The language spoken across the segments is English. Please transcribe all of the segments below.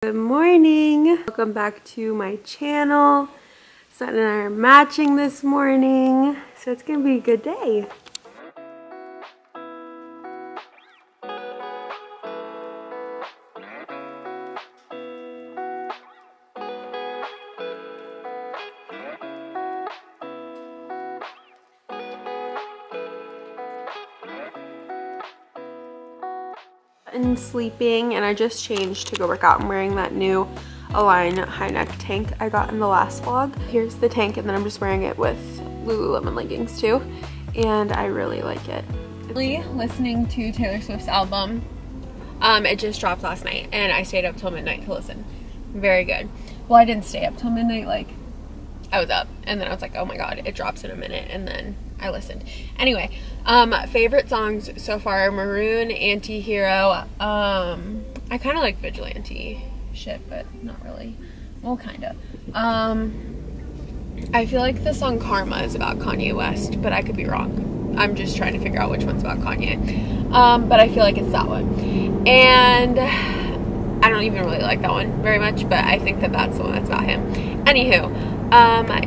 Good morning. Welcome back to my channel. Sun and I are matching this morning, so it's gonna be a good day. And sleeping, and I just changed to go work out. I'm wearing that new Align high neck tank I got in the last vlog. Here's the tank, and then I'm just wearing it with Lululemon leggings too, and I really like it. Listening to Taylor Swift's album. It just dropped last night and I stayed up till midnight to listen. Very good. Well, I didn't stay up till midnight, like I was up and then I was like, oh my god, it drops in a minute, and then I listened. Anyway, favorite songs so far: Maroon, Anti-Hero. I kind of like Vigilante shit, but not really. Well, kind of. I feel like the song Karma is about Kanye West, but I could be wrong. I'm just trying to figure out which one's about Kanye. But I feel like it's that one. And I don't even really like that one very much, but I think that that's the one that's about him. Anywho,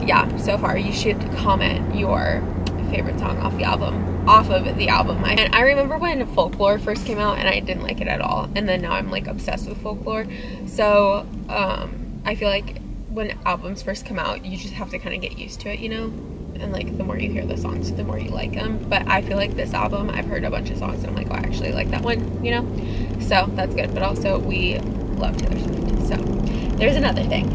yeah, so far you should comment your favorite song off the album. And I remember when Folklore first came out and I didn't like it at all, and then now I'm like obsessed with Folklore. So I feel like when albums first come out, you just have to kind of get used to it, you know, and like the more you hear the songs, the more you like them. But I feel like this album, I've heard a bunch of songs and I'm like, oh, I actually like that one, you know, so that's good. But also we love Taylor Swift, so there's another thing.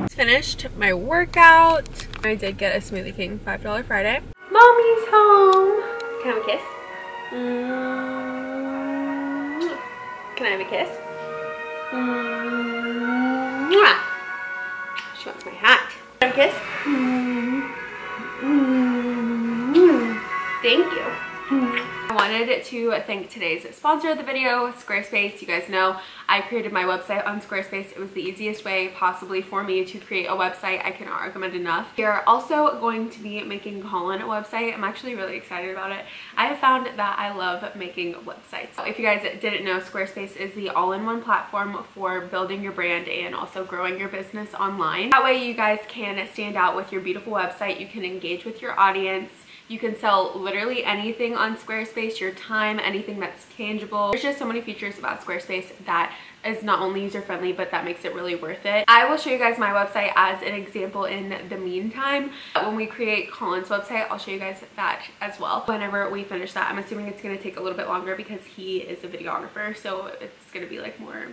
Finished my workout. I did get a Smoothie King $5 Friday. Mommy's home. Can I have a kiss? Can I have a kiss? She wants my hat. Can I have a kiss? Thank you. I wanted to thank today's sponsor of the video, Squarespace. You guys know I created my website on Squarespace. It was the easiest way possibly for me to create a website. I cannot recommend enough. We are also going to be making Collin a website. I'm actually really excited about it. I have found that I love making websites. So if you guys didn't know, Squarespace is the all-in-one platform for building your brand and also growing your business online. That way you guys can stand out with your beautiful website. You can engage with your audience. You can sell literally anything on Squarespace, your time, anything that's tangible. There's just so many features about Squarespace that is not only user-friendly, but that makes it really worth it. I will show you guys my website as an example in the meantime. When we create Collin's website, I'll show you guys that as well. Whenever we finish that, I'm assuming it's going to take a little bit longer because he is a videographer, so it's going to be like more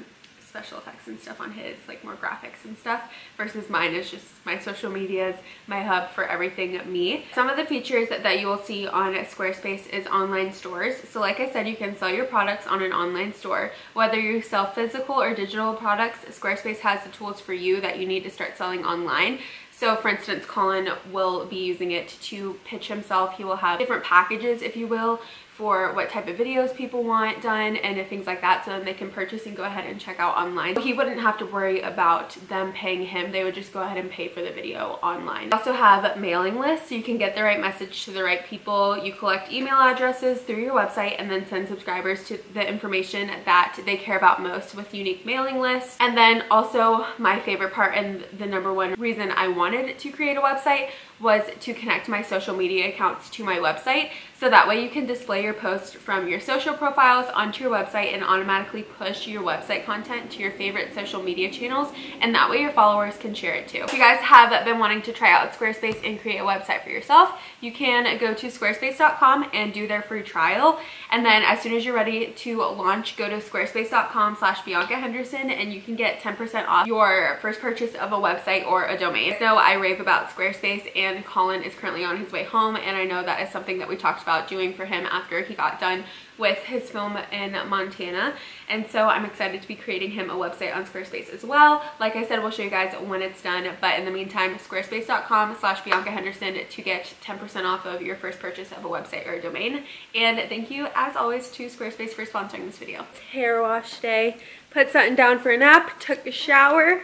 special effects and stuff on his, like more graphics and stuff, versus mine is just my social medias, my hub for everything me. Some of the features that you will see on Squarespace is online stores. So like I said, you can sell your products on an online store. Whether you sell physical or digital products, Squarespace has the tools for you that you need to start selling online. So for instance, Collin will be using it to pitch himself. He will have different packages, if you will, for what type of videos people want done and things like that, so then they can purchase and go ahead and check out online. He wouldn't have to worry about them paying him. They would just go ahead and pay for the video online. We also have mailing lists, so you can get the right message to the right people. You collect email addresses through your website and then send subscribers to the information that they care about most with unique mailing lists. And then also my favorite part, and the number one reason I wanted to create a website, was to connect my social media accounts to my website, so that way you can display your posts from your social profiles onto your website and automatically push your website content to your favorite social media channels, and that way your followers can share it too. If you guys have been wanting to try out Squarespace and create a website for yourself, you can go to squarespace.com and do their free trial, and then as soon as you're ready to launch, go to squarespace.com/Bianca Henderson and you can get 10% off your first purchase of a website or a domain. So I rave about Squarespace, and Collin is currently on his way home, and I know that is something that we talked about doing for him after he got done with his film in Montana, and so I'm excited to be creating him a website on Squarespace as well. Like I said, we'll show you guys when it's done, but in the meantime, squarespace.com/Bianca Henderson to get 10% off of your first purchase of a website or a domain. And thank you as always to Squarespace for sponsoring this video. It's hair wash day. Put Sutton down for a nap, took a shower,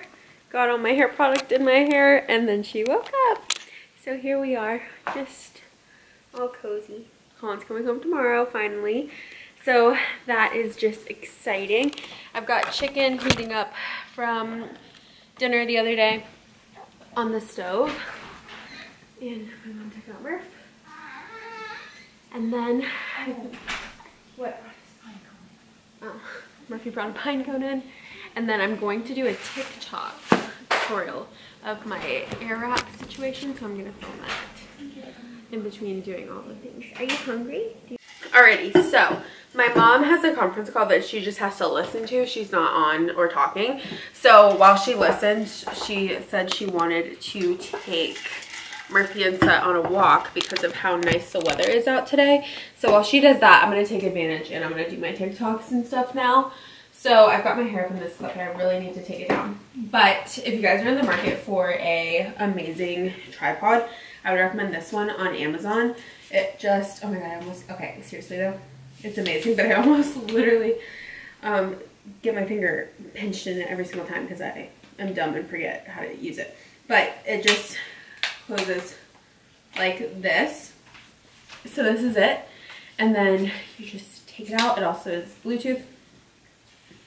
got all my hair product in my hair, and then she woke up. So here we are, just all cozy. Collin's coming home tomorrow, finally. So that is just exciting. I've got chicken heating up from dinner the other day on the stove. And I'm gonna take out Murph. And then, what? Oh, Murphy brought a pine cone in. And then I'm going to do a TikTok tutorial of my air wrap situation. So I'm gonna film that in between doing all the things. Are you hungry? Alrighty, so my mom has a conference call that she just has to listen to. She's not on or talking. So while she listens, she said she wanted to take Murphy and Set on a walk because of how nice the weather is out today. So while she does that, I'm going to take advantage and I'm going to do my TikToks and stuff now. So I've got my hair from this clip and I really need to take it down. But if you guys are in the market for a amazing tripod, I would recommend this one on Amazon. It just, oh my god, I almost, okay, seriously though, it's amazing, but I almost literally get my finger pinched in it every single time because I am dumb and forget how to use it. But it just closes like this. So this is it. And then you just take it out. It also is Bluetooth.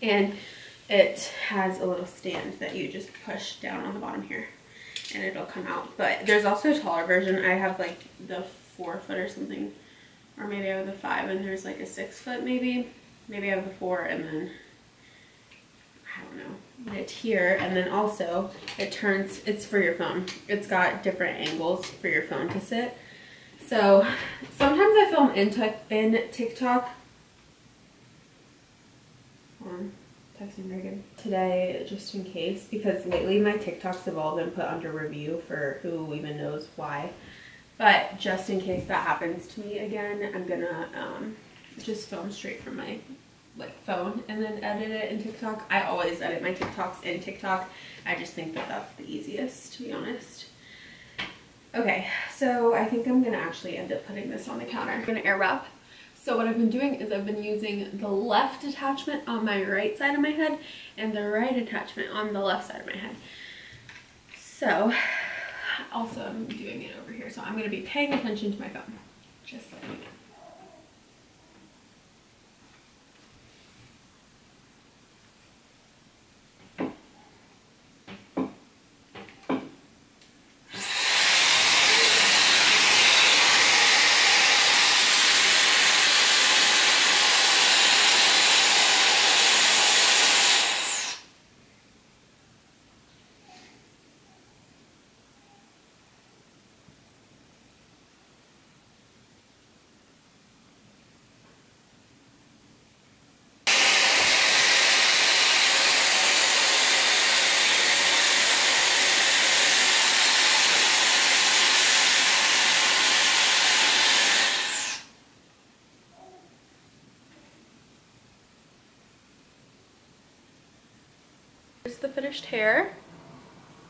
And it has a little stand that you just push down on the bottom here and it'll come out. But there's also a taller version. I have like the 4 foot or something, or maybe I have the 5 and there's like a 6 foot maybe. Maybe I have the 4 and then I don't know. But it's here, and then also it turns, it's for your phone. It's got different angles for your phone to sit. So sometimes I film in TikTok. Texting Reagan today just in case, because lately my TikToks have all been put under review for who even knows why. But just in case that happens to me again, I'm gonna just film straight from my phone and then edit it in TikTok. I always edit my TikToks in TikTok. I just think that that's the easiest, to be honest. Okay, so I think I'm gonna actually end up putting this on the counter. I'm gonna air wrap. So what I've been doing is I've been using the left attachment on my right side of my head and the right attachment on the left side of my head. So also I'm doing it over here. So I'm gonna be paying attention to my phone. Just letting you know. Here's the finished hair.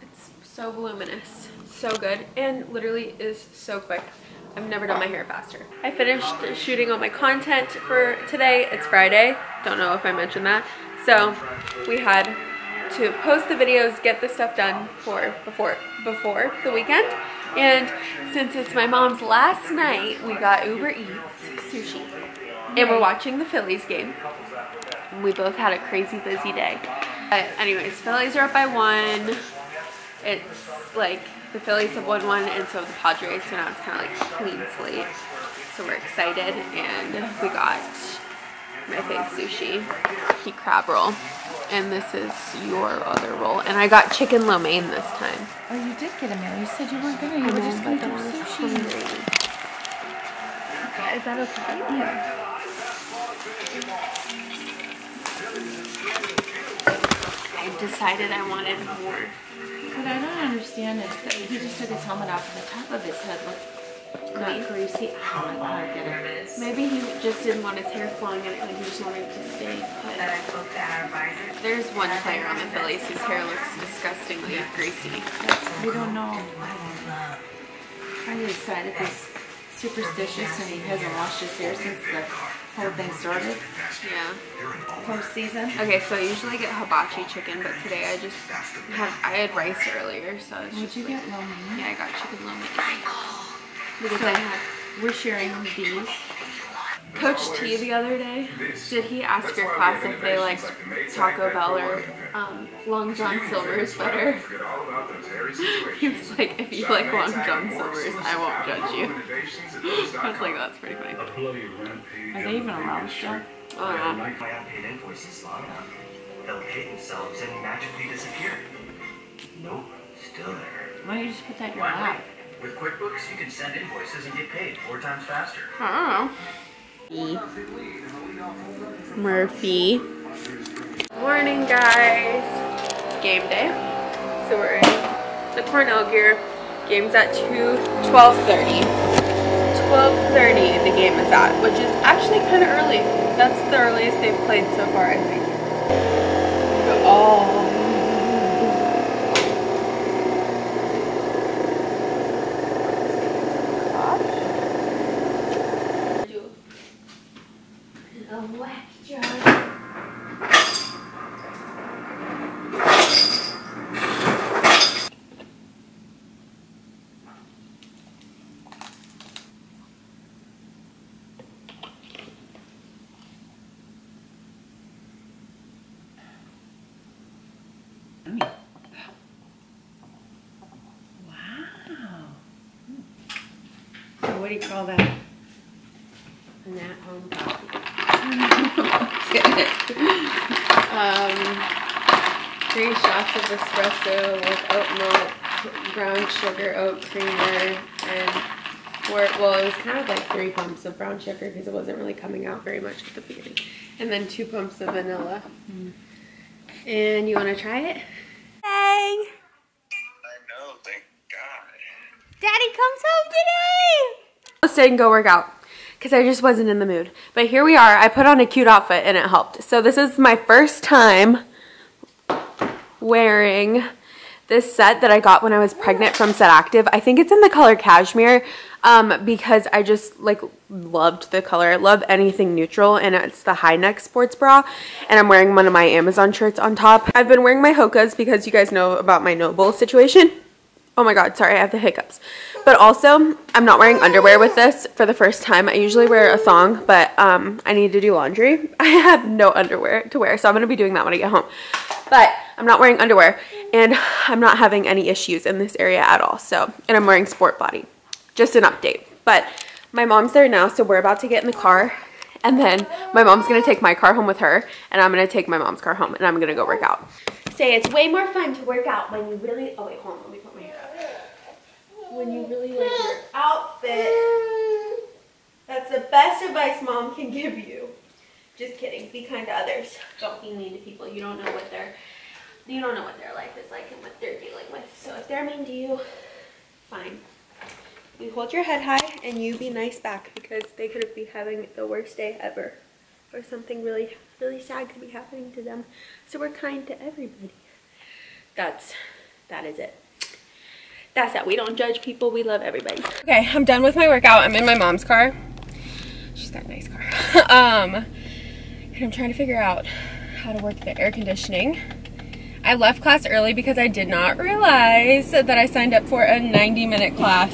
It's so voluminous, so good, and literally is so quick. I've never done my hair faster. I finished shooting all my content for today. It's Friday. Don't know if I mentioned that. So we had to post the videos, get the stuff done for before the weekend. And since it's my mom's last night, we got Uber Eats sushi. And we're watching the Phillies game. We both had a crazy busy day. But anyways, Phillies are up by 1. It's like the Phillies have won 1 and so have the Padres, so now it's kind of like clean slate. So we're excited, and we got my fave sushi, heat crab roll, and this is your other roll. And I got chicken lo mein this time. Oh, you did get a meal. You said you weren't gonna. You were just gonna do sushi. Okay, is that okay? Yeah. I decided I wanted more. What I don't understand is that he just took his helmet off and the top of his head looked not greasy. I don't know how to get it. Maybe he just didn't want his hair flowing in it, like he just wanted it to stay put. There's one player on the Phillies whose hair looks disgustingly greasy. We don't know. I decided he's superstitious and he hasn't washed his hair since the whole thing started. Yeah. Postseason. Okay, so I usually get hibachi chicken, but today I had rice earlier, so it's Did you get lo mein? Yeah, I got chicken lo mein. Because So we're sharing these. Coach T the other day, did he ask your class if they liked Taco Bell or Long John Silver's better? He was like, if you like Long John Silver's, I won't judge you. I was like, that's pretty funny. Are they even around still? Oh yeah. They'll hit themselves and magically disappear. Nope, still there. Why don't you just put that in your lap? With QuickBooks, you can send invoices and get paid 4 times faster. I don't know. Murphy. Morning, guys. It's game day. So we're in the Cornell gear. Game's at 12:30. 12:30 the game is at, which is actually kind of early. That's the earliest they've played so far, I think. Oh. What do you call that? An at-home coffee. 3 shots of espresso with oat milk, brown sugar, oat creamer, and well, it was kind of like 3 pumps of brown sugar because it wasn't really coming out very much at the beginning. And then 2 pumps of vanilla. And you want to try it? Hey! I know, thank God. Daddy comes home today! I didn't go work out because I just wasn't in the mood. But here we are. I put on a cute outfit and it helped. So this is my first time wearing this set that I got when I was pregnant from Set Active. I think it's in the color cashmere because I just like loved the color. I love anything neutral, and it's the high neck sports bra, and I'm wearing one of my Amazon shirts on top. I've been wearing my Hokas because you guys know about my Noble situation. Oh my god, sorry, I have the hiccups. But also, I'm not wearing underwear with this for the first time. I usually wear a thong, but I need to do laundry. I have no underwear to wear, so I'm going to be doing that when I get home. But I'm not wearing underwear, and I'm not having any issues in this area at all. So, and I'm wearing sport body. Just an update. But my mom's there now, so we're about to get in the car. And then my mom's going to take my car home with her, and I'm going to take my mom's car home, and I'm going to go work out. Say it's way more fun to work out when you really... Oh, wait, hold on. Let me put my hair up. When you really like your outfit. That's the best advice Mom can give you. Just kidding. Be kind to others. Don't be mean to people. You don't know what their life is like and what they're dealing with. So if they're mean to you, fine. You hold your head high and you be nice back, because they could be having the worst day ever, or something really, really sad could be happening to them. So we're kind to everybody. That is it. That's that. We don't judge people. We love everybody. Okay, I'm done with my workout. I'm in my mom's car. She's got a nice car. And I'm trying to figure out how to work the air conditioning. I left class early because I did not realize that I signed up for a 90-minute class.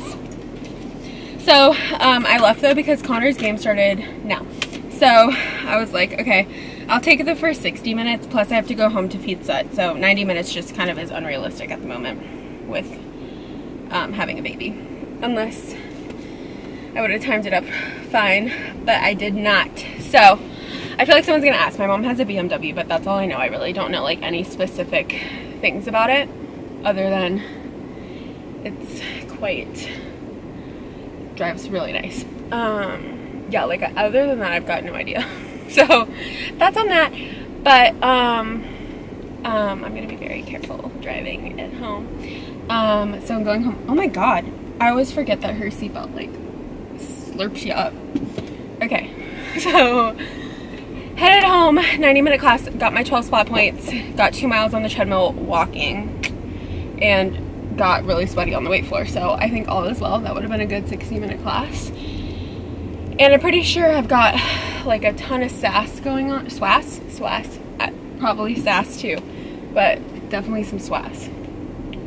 So I left though because Connor's game started now. So I was like, okay, I'll take the first 60 minutes, plus I have to go home to feed Sut. So 90 minutes just kind of is unrealistic at the moment with having a baby. Unless I would have timed it up fine, but I did not. So I feel like someone's gonna ask. My mom has a BMW, but that's all I know. I really don't know like any specific things about it other than it's quite, drives really nice. Yeah, like other than that, I've got no idea. So that's on that. But I'm gonna be very careful driving at home. So I'm going home. Oh my god, I always forget that her seatbelt like slurps you up. Okay, so headed home, 90-minute class, got my 12 spot points, got 2 miles on the treadmill walking, and got really sweaty on the weight floor. So I think all is well. That would have been a good 60-minute class. And I'm pretty sure I've got like a ton of sass going on. Swass? Probably sass too, but definitely some swass.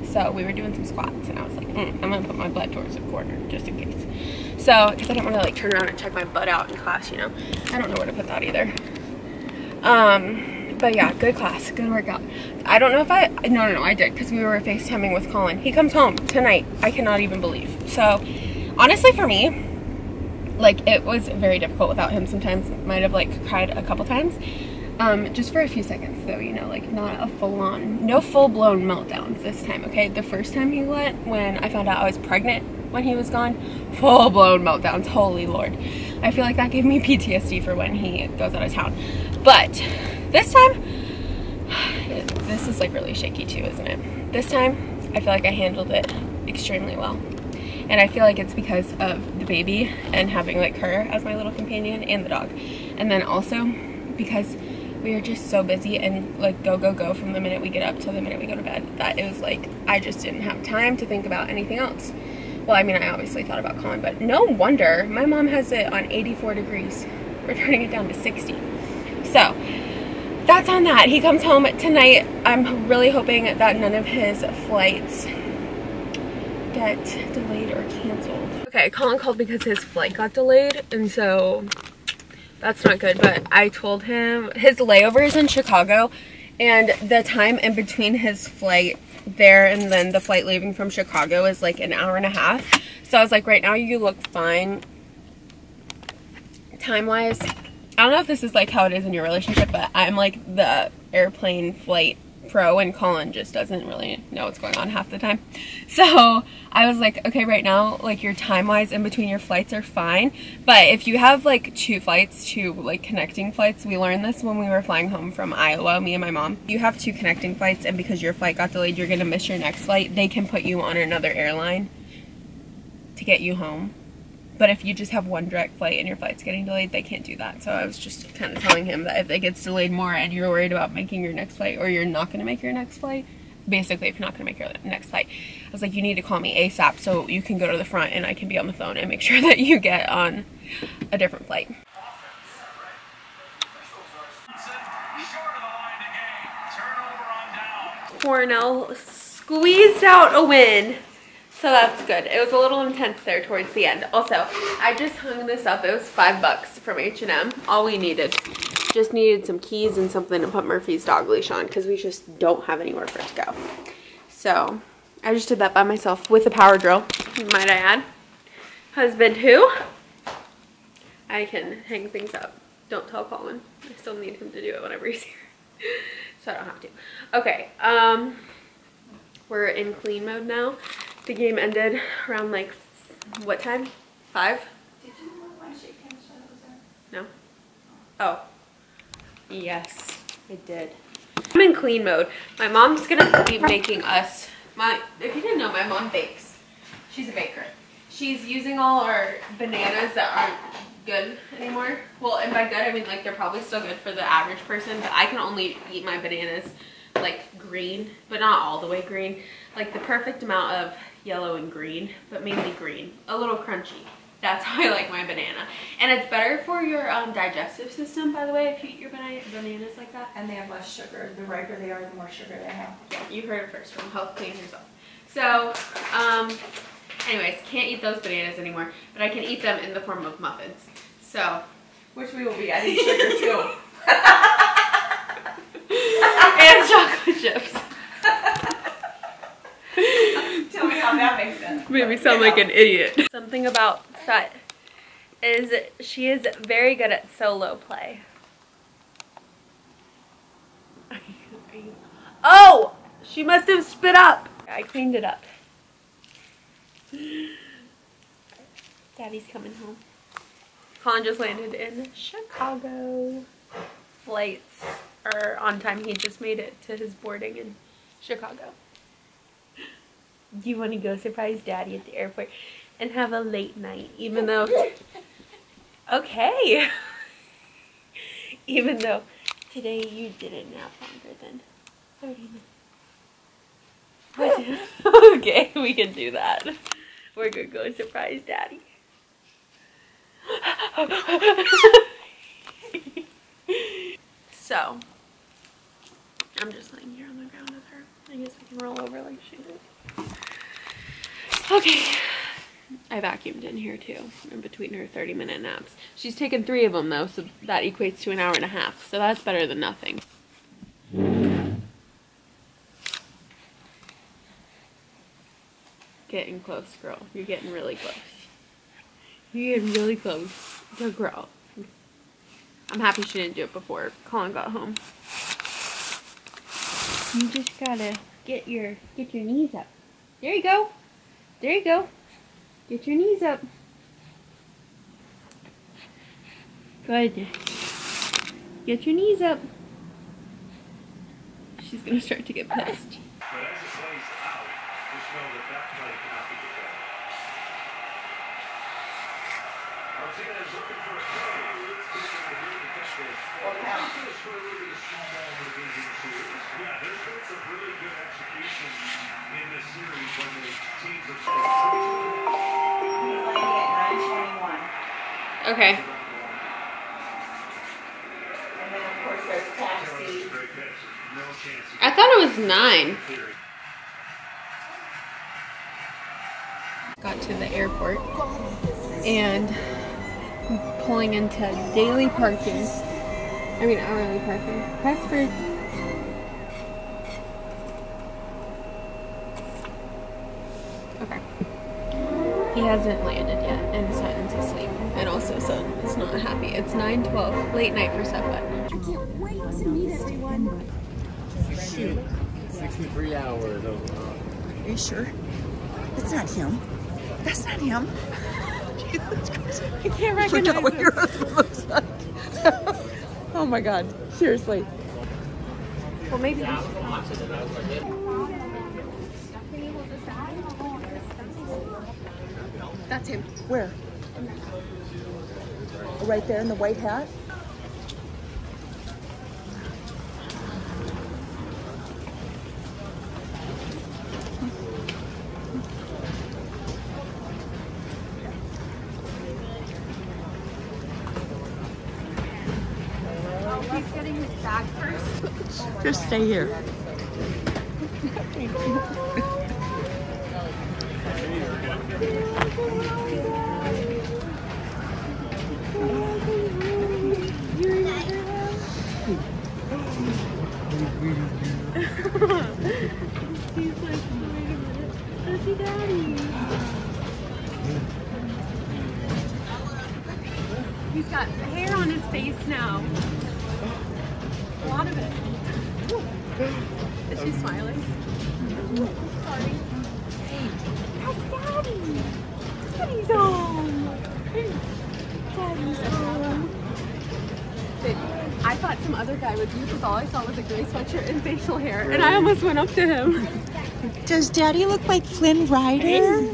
So we were doing some squats and I was like, I'm gonna put my blood towards the corner just in case. So, because I didn't want to like turn around and check my butt out in class, you know. I don't know where to put that either. But yeah, good class, good workout. I don't know if no, I did, because we were FaceTiming with Colin. He comes home tonight. I cannot even believe. So, honestly for me, like, it was very difficult without him sometimes. Might have like cried a couple times. Just for a few seconds though, you know, like not a full-on, no full-blown meltdowns this time, okay? The first time he went, when I found out I was pregnant when he was gone, full-blown meltdowns, holy Lord. I feel like that gave me PTSD for when he goes out of town. But this time, this is like really shaky too, isn't it? This time, I feel like I handled it extremely well. And I feel like it's because of the baby and having like her as my little companion and the dog. And then also because we are just so busy and like go from the minute we get up till the minute we go to bed, that it was like I just didn't have time to think about anything else. Well, I mean, I obviously thought about Colin, but no wonder my mom has it on 84 degrees. We're turning it down to 60. So that's on that. He comes home tonight. I'm really hoping that none of his flights get delayed or canceled. Okay, Colin called because his flight got delayed, and so that's not good. But I told him his layover is in Chicago, and the time in between his flight there and then the flight leaving from Chicago is like an hour and a half. So I was like, right now you look fine time-wise. I don't know if this is like how it is in your relationship, but I'm like the airplane flight pro, and Colin just doesn't really know what's going on half the time. So I was like, okay, right now, like your time-wise in between your flights are fine, but if you have like two like connecting flights, we learned this when we were flying home from Iowa, me and my mom. You have two connecting flights, and because your flight got delayed, you're gonna miss your next flight. They can put you on another airline to get you home. But if you just have one direct flight and your flight's getting delayed, they can't do that. So I was just kind of telling him that if it gets delayed more and you're worried about making your next flight, or you're not going to make your next flight, basically if you're not going to make your next flight, I was like, you need to call me ASAP so you can go to the front and I can be on the phone and make sure that you get on a different flight. Cornell squeezed out a win. So that's good. It was a little intense there towards the end. Also, I just hung this up. It was $5 from H&M. All we needed. Just needed some keys and something to put Murphy's dog leash on because we just don't have anywhere for it to go. So I just did that by myself with a power drill, might I add. Husband who? I can hang things up. Don't tell Colin. I still need him to do it whenever he's here. So I don't have to. Okay, we're in clean mode now. The game ended around like, what time? 5? Did you want to shake hands while I was there? No? Oh. Yes, I did. I'm in clean mode. My mom's gonna be making us, if you didn't know, my mom bakes. She's a baker. She's using all our bananas that aren't good anymore. Well, and by good, I mean like they're probably still good for the average person, but I can only eat my bananas like green, but not all the way green. Like the perfect amount of yellow and green, but mainly green. A little crunchy. That's how I like my banana. And it's better for your digestive system, by the way, if you eat your bananas like that. And they have less sugar. The riper they are, the more sugar they have. Yeah, you heard it first from Health Clean Yourself. So, anyways, can't eat those bananas anymore, but I can eat them in the form of muffins. So, which we will be adding sugar too. and chocolate chips. Tell me how that makes sense. Made me sound like an idiot. Something about Sut is she is very good at solo play. Oh! She must have spit up. I cleaned it up. Daddy's coming home. Colin just landed in Chicago. Flights are on time. He just made it to his boarding in Chicago. Do you want to go surprise Daddy at the airport and have a late night, even though... Okay. Even though today you didn't nap longer than 30 minutes. Okay, we can do that. We're going to go surprise Daddy. So, I'm just laying here on the ground with her. I guess we can roll over like she did. Okay, I vacuumed in here too, in between her 30-minute naps. She's taken 3 of them though, so that equates to an hour and a half. So that's better than nothing. Getting close, girl. You're getting really close. You're getting really close. Good girl. I'm happy she didn't do it before Colin got home. You just gotta get your knees up. There you go. There you go. Get your knees up. Good. Get your knees up. She's gonna start to get pissed. But as it plays out, just know that play cannot be defended. Martinez looking for a throw. Yeah, there's been some really good execution in this series when the teams have He's landing at 9:21. Okay. And then of course there's taxi. I thought it was 9. Got to the airport and pulling into daily parking. I mean hourly parking. Press for... Okay. He hasn't landed yet and Sutton's asleep. And also Sutton is not happy. It's 9:12. Late night for Sutton. I can't wait to meet everyone. Shoot. 63 hours. Are you sure? That's not him. That's not him. I can't recognize Forgot what him. your husband looks like. Oh my God. Seriously. Well, maybe. That's him. Where? Right there in the white hat? He's getting his bag first. Just stay here. He's like, wait a minute. That's your daddy. He's got hair on his face now. A lot of it. Is she smiling? Sorry. That's Daddy. Daddy's home. Daddy's home. I thought some other guy was you because all I saw was a gray sweatshirt and facial hair, and I almost went up to him. Does Daddy look like Flynn Rider?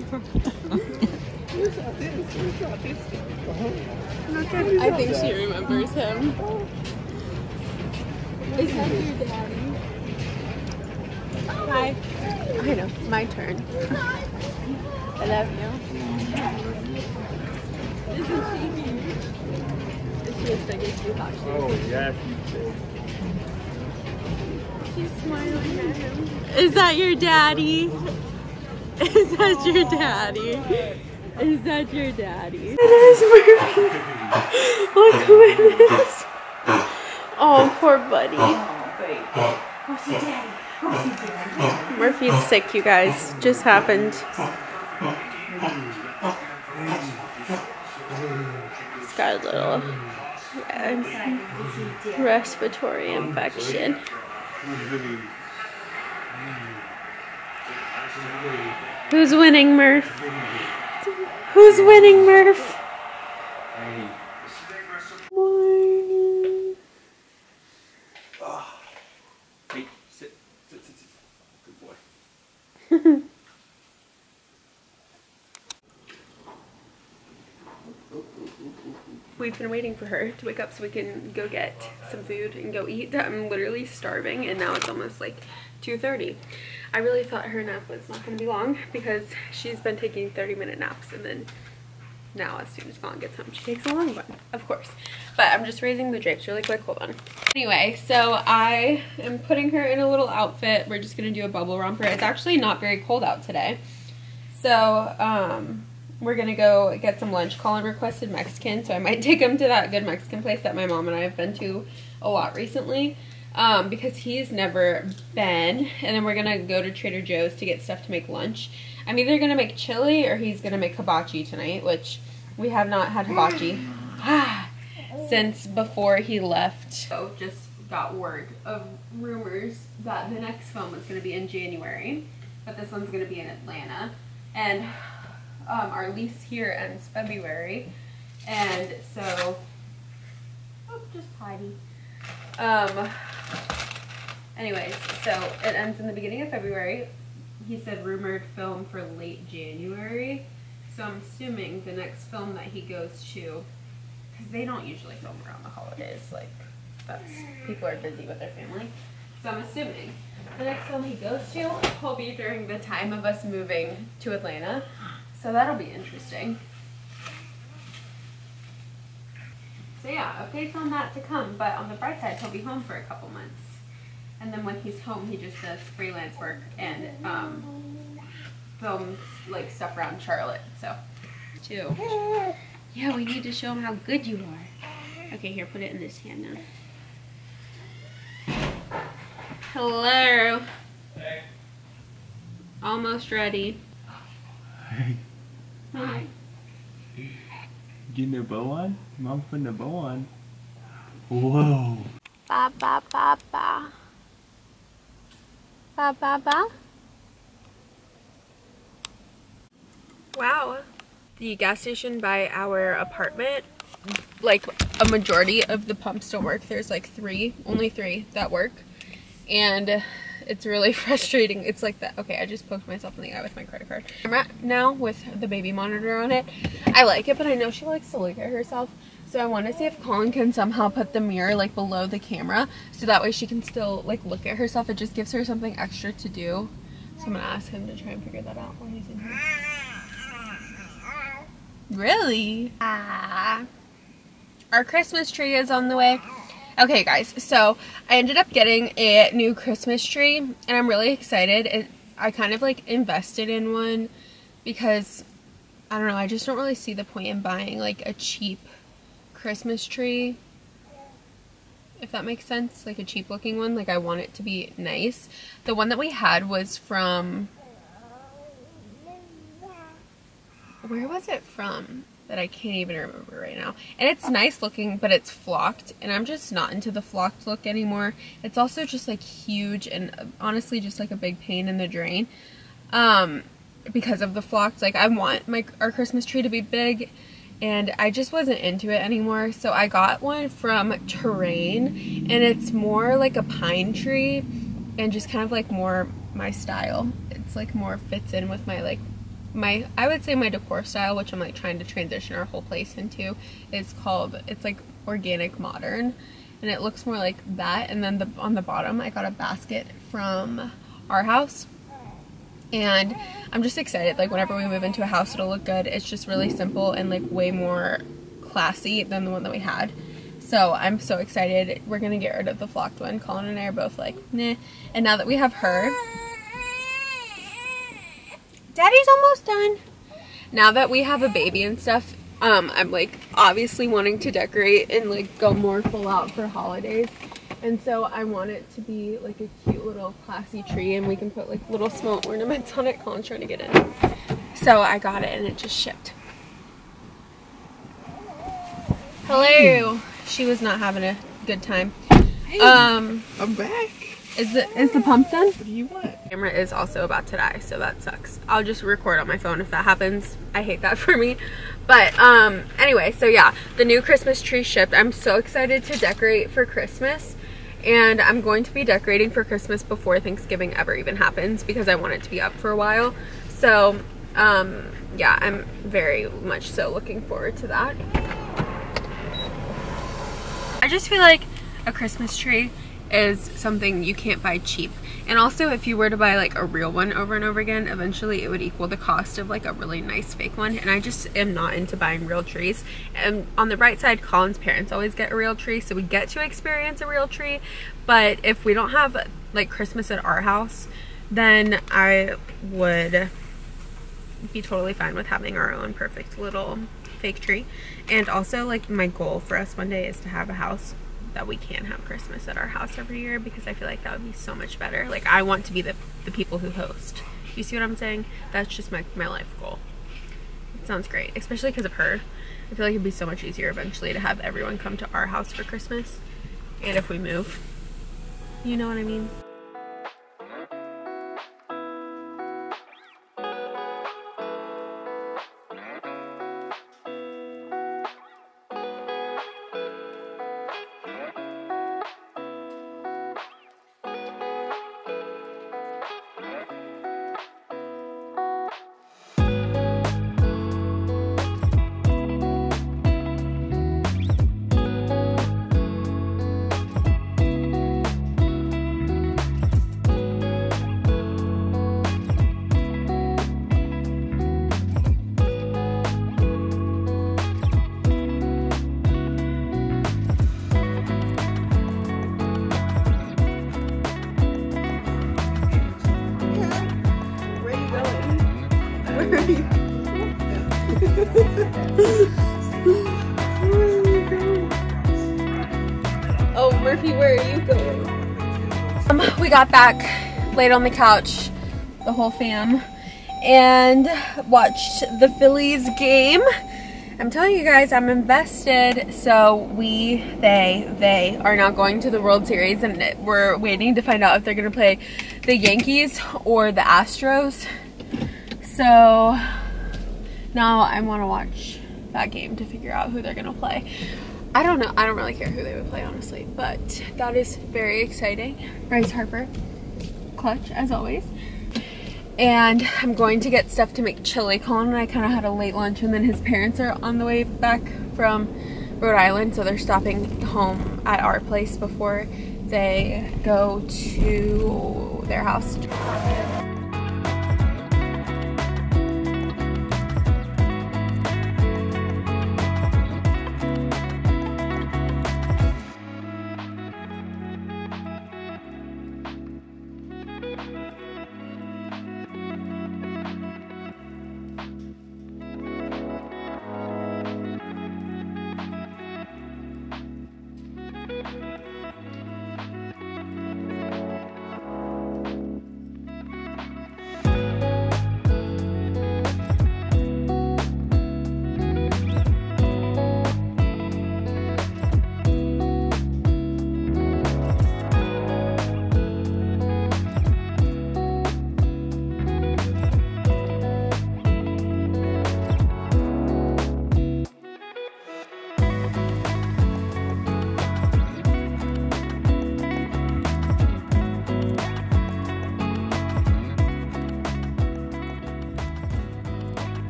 I think she remembers him. Is that your daddy? Hi. I know, my turn. I love you. Isn't she cute? Is she as big as you thought she was? Oh, yeah, she's big. She's smiling at him. Is that your daddy? Is that your daddy? Is that your daddy? It is Murphy. Look who it is. Oh, poor buddy. Go see Daddy. Go see Daddy. Murphy's sick, you guys. Just happened. He's got a little respiratory infection. Who's winning, Murph? Who's winning, Murph? Morning. Hey, sit. Good boy. We've been waiting for her to wake up so we can go get some food and go eat. I'm literally starving and now it's almost like 2:30. I really thought her nap was not going to be long because she's been taking 30-minute naps and then now as soon as Colin gets home she takes a long one, of course. But I'm just raising the drapes really quick, hold on. Anyway, so I am putting her in a little outfit. We're just going to do a bubble romper. It's actually not very cold out today. So we're gonna go get some lunch. Colin requested Mexican, so I might take him to that good Mexican place that my mom and I have been to a lot recently, because he's never been. And then we're gonna go to Trader Joe's to get stuff to make lunch. I'm either gonna make chili or he's gonna make hibachi tonight, which we have not had hibachi since before he left. So just got word of rumors that the next film is gonna be in January, but this one's gonna be in Atlanta. And our lease here ends February, and so, oh, just potty. Anyways, so it ends in the beginning of February. He said rumored film for late January, so I'm assuming the next film that he goes to, because they don't usually film around the holidays, like, people are busy with their family, so I'm assuming the next film he goes to will be during the time of us moving to Atlanta. So that'll be interesting. So yeah, updates on that to come, but on the bright side, he'll be home for a couple months. And then when he's home, he just does freelance work and films like stuff around Charlotte, so. Too. Yeah, we need to show him how good you are. Okay, here, put it in this hand now. Hello. Hey. Almost ready. Hi. Getting a bow on? Mom putting a bow on. Whoa. Ba ba ba ba. Ba ba ba. Wow. The gas station by our apartment, like a majority of the pumps don't work. There's like only three that work. And it's really frustrating. It's like that. Okay, I just poked myself in the eye with my credit card. Camera now with the baby monitor on it. I like it, but I know she likes to look at herself. So I want to see if Colin can somehow put the mirror like below the camera, so that way she can still like look at herself. It just gives her something extra to do. So I'm gonna ask him to try and figure that out while he's in here. Really? Our Christmas tree is on the way. Okay guys, so I ended up getting a new Christmas tree and I'm really excited. I kind of like invested in one because, I don't know, I just don't really see the point in buying like a cheap Christmas tree, if that makes sense, like a cheap looking one. Like I want it to be nice. The one that we had was from, where was it from? That I can't even remember right now. And it's nice looking, but it's flocked, and I'm just not into the flocked look anymore. It's also just like huge and honestly just like a big pain in the drain because of the flocked. Like I want our Christmas tree to be big, and I just wasn't into it anymore. So I got one from Terrain, and it's more like a pine tree and just kind of like more my style. It's like more fits in with my like I would say my decor style, which I'm like trying to transition our whole place into, is called, it's like organic modern, and it looks more like that. And then on the bottom I got a basket from our house, and I'm just excited. Like whenever we move into a house, it'll look good. It's just really simple and like way more classy than the one that we had. So I'm so excited. We're gonna get rid of the flocked one. Colin and I are both like, nah. And now that we have her, Daddy's almost done. Now that we have a baby and stuff, I'm like obviously wanting to decorate and like go more full out for holidays. And so I want it to be like a cute little classy tree, and we can put like little small ornaments on it. Colin's trying to get in. So I got it and it just shipped. Hello. She was not having a good time. Hey, I'm back. Is the pump done? What do you want? Camera is also about to die, so that sucks. I'll just record on my phone if that happens. I hate that for me. But anyway, so yeah, the new Christmas tree shipped. I'm so excited to decorate for Christmas, and I'm going to be decorating for Christmas before Thanksgiving ever even happens because I want it to be up for a while. So yeah, I'm very much so looking forward to that. I just feel like a Christmas tree is something you can't buy cheap. And also, if you were to buy like a real one over and over again, eventually it would equal the cost of like a really nice fake one. And I just am not into buying real trees. And on the bright side, Colin's parents always get a real tree, so we get to experience a real tree. But if we don't have like Christmas at our house, then I would be totally fine with having our own perfect little fake tree. And also, like, my goal for us one day is to have a house that we can have Christmas at our house every year, because I feel like that would be so much better. Like, I want to be the people who host. You see what I'm saying? That's just my life goal. It sounds great, especially because of her. I feel like it'd be so much easier eventually to have everyone come to our house for Christmas. And if we move, you know what I mean? Oh, Murphy, where are you going? We got back, laid on the couch, the whole fam, and watched the Phillies game. I'm telling you guys, I'm invested. So they are now going to the World Series, and we're waiting to find out if they're gonna play the Yankees or the Astros. So now I want to watch that game to figure out who they're gonna play. I don't know. I don't really care who they would play, honestly, but that is very exciting. Bryce Harper, clutch as always. And I'm going to get stuff to make chili. Colin and I kind of had a late lunch, and then his parents are on the way back from Rhode Island, so they're stopping home at our place before they go to their house.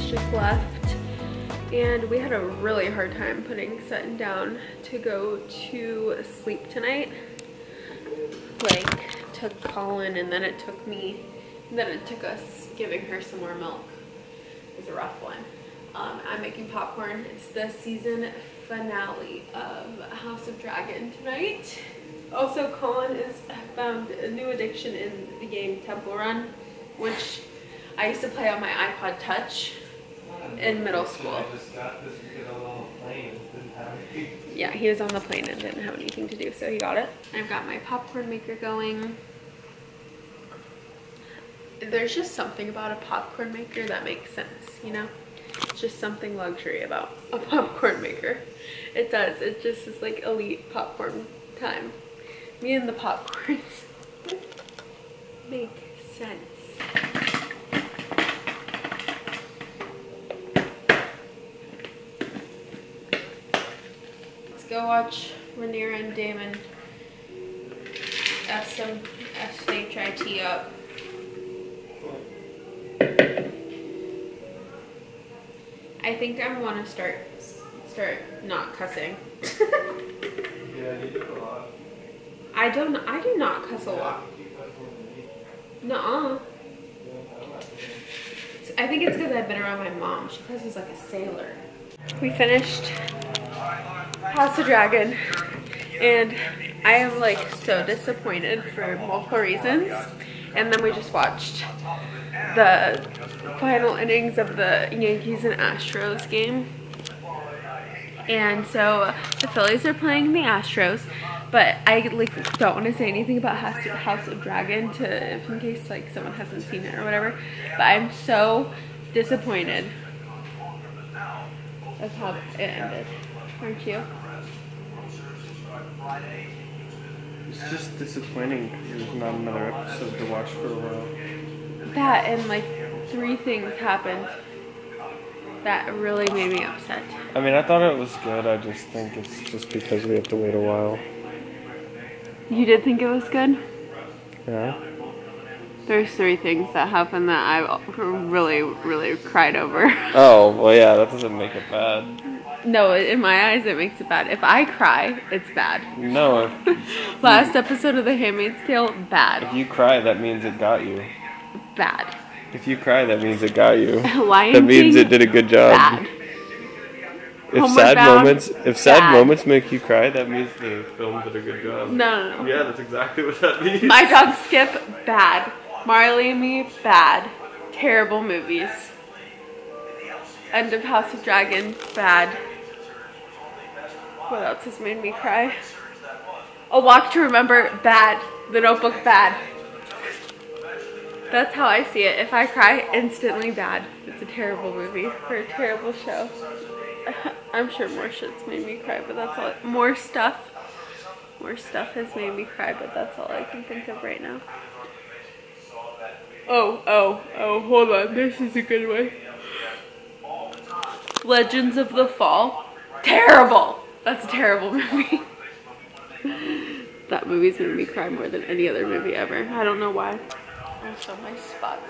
Just left, and we had a really hard time putting Sutton down to go to sleep tonight. Like, took Colin, and then it took me, and then it took us giving her some more milk. It was a rough one. I'm making popcorn. It's the season finale of House of Dragon tonight. Also, Colin has found a new addiction in the game Temple Run, which I used to play on my iPod Touch in middle school. Yeah, he was on the plane and didn't have anything to do, so he got it. I've got my popcorn maker going. There's just something about a popcorn maker that makes sense, you know? It's just something luxury about a popcorn maker. It does. It just is like elite popcorn time. Me and the popcorns make sense. Let's go watch Rhaenyra and Daemon F some SHIT up. I think I want to start not cussing. Yeah, you do a lot. I do not cuss a lot. Nuh-uh. I think it's because I've been around my mom. She cusses like a sailor. We finished House of Dragon, and I am like so disappointed for multiple reasons. And then we just watched the final innings of the Yankees and Astros game. And so the Phillies are playing the Astros, but I like don't want to say anything about House of Dragon in case like someone hasn't seen it or whatever. But I'm so disappointed of how it ended. Aren't you? It's just disappointing there's not another episode to watch for a while. That and like 3 things happened that really made me upset. I mean, I thought it was good. I just think it's just because we have to wait a while. You did think it was good? Yeah. There's 3 things that happened that I really cried over. Oh, well, yeah, that doesn't make it bad. No, in my eyes it makes it bad. If I cry, it's bad. No. Last episode of The Handmaid's Tale, bad. If you cry, that means it got you. Bad. If you cry, that means it got you. Lion That means King, it did a good job. bad. If Homeward Bound, sad bad. moments make you cry, that means the film did a good job. No. Yeah, that's exactly what that means. My Dog Skip, bad. Marley and Me, bad. Terrible movies. End of House of Dragon, bad. What else has made me cry? A Walk to Remember, bad. The Notebook, bad. That's how I see it. If I cry, instantly bad. It's a terrible movie for a terrible show. I'm sure more shit's made me cry, but that's all. More stuff has made me cry, but that's all I can think of right now. Oh, hold on. This is a good one. Legends of the Fall. Terrible! That's a terrible movie. That movie's made me cry more than any other movie ever. I don't know why. Also, my spots.